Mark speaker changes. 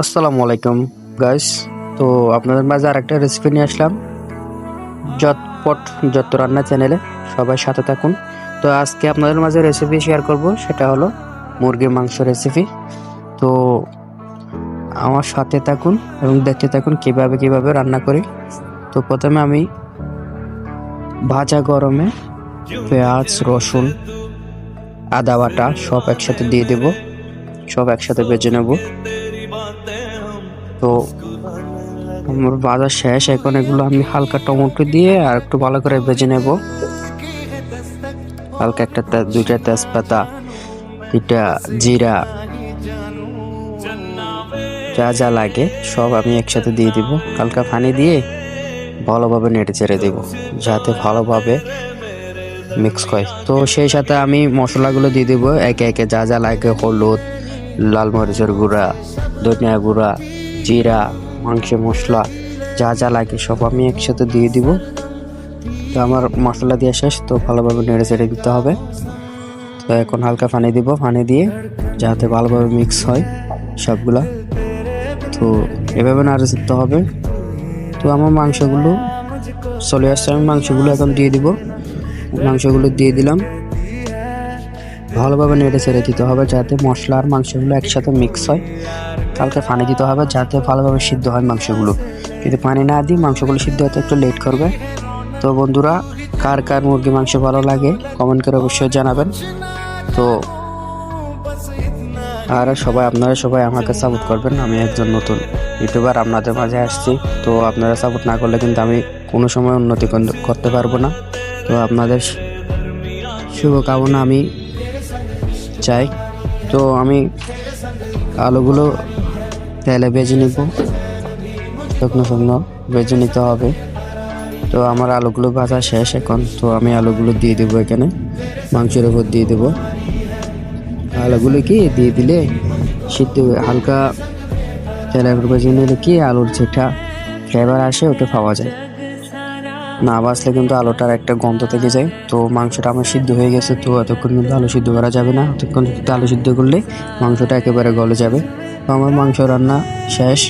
Speaker 1: আসসালামু আলাইকুম গাইস। তো আপনাদের মাঝে আরেকটা রেসিপি নিয়ে আসলাম ঝটপট যত রান্না চ্যানেলে। সবাই সাথে থাকুন। তো আজকে আপনাদের মাঝে রেসিপি শেয়ার করব, সেটা হলো মুরগির মাংস রেসিপি। তো আমার সাথে থাকুন এবং দেখতে থাকুন কিভাবে কিভাবে রান্না করি। তো প্রথমে আমি ভাজা গরমে পেঁয়াজ, রসুন, আদা বাটা সব একসাথে দিয়ে দেব, সব একসাথে ভেজে নেব। তো আমার ভাজা শেষ, এখন এগুলো আমি হালকা টমেটো দিয়ে আর একটু ভালো করে ভেজে নেব। হালকা একটা দুইটা তেজপাতা, দুইটা জিরা, যা যা লাগে সব আমি একসাথে দিয়ে দিব। হালকা পানি দিয়ে ভালোভাবে নেড়ে চেড়ে দেব যাতে ভালোভাবে মিক্স হয়। তো সেই সাথে আমি মশলাগুলো দিয়ে দেবো একে একে, যা যা লাগে হলুদ, লাল মরিচের গুঁড়া, ধনিয়া গুঁড়া, জিরা, মাংসের মশলা, যা যা লাগে সব আমি একসাথে দিয়ে দিব। তো আমার মশলা দিয়ে শেষ, তো ভালোভাবে নেড়ে চেড়ে দিতে হবে। তো এখন হালকা পানি দিব, পানি দিয়ে যাতে ভালোভাবে মিক্স হয় সবগুলা। তো এভাবে নাড়ে দিতে হবে। তো আমার মাংসগুলো চলে আসছে, আমি মাংসগুলো এখন দিয়ে দিব। মাংসগুলো দিয়ে দিলাম, ভালোভাবে নেড়ে চেড়ে দিতে হবে যাতে মশলা আর মাংসগুলো একসাথে মিক্স হয়। হালকা পানি দিতে হবে যাতে ভালোভাবে সিদ্ধ হয় মাংসগুলো। যদি পানি না দিই মাংসগুলো সিদ্ধ হতে একটু লেট করবে। তো বন্ধুরা, কার কার মুরগি মাংস ভালো লাগে কমেন্ট করে অবশ্যই জানাবেন। তো আর আপনারা সবাই আমাকে সাপোর্ট করবেন। আমি একজন নতুন ইউটিউবার, আপনাদের মাঝে আসছি। তো আপনারা সাপোর্ট না করলে কিন্তু আমি কোনো সময় উন্নতি করতে পারবো না। তো আপনাদের শুভকামনা আমি চাই। তো আমি আলুগুলো তেলে ভেজে নিব, শুকনো শুকনো ভেজে নিতে হবে। তো আমার আলুগুলো ভাজা শেষ এখন। তো আমি আলুগুলো দিয়ে দেবো এখানে, মাংসের উপর দিয়ে দেবো। আলুগুলো কি দিয়ে দিলে সিদ্ধ হালকা তেলের উপর ভেজে নিলে কি আলুর যেটা ফ্লেভার আসে ওটা পাওয়া যায়। না বাসলে কিন্তু আলুটার একটা গন্ধ থেকে যায়। তো মাংসটা আমার সিদ্ধ হয়ে গেছে, তো এতক্ষণ কিন্তু আলু সিদ্ধ করা যাবে না। এতক্ষণ কিন্তু আলু সিদ্ধ করলে মাংসটা একেবারে গলে যাবে। তো আমার মাংস রান্না শেষ।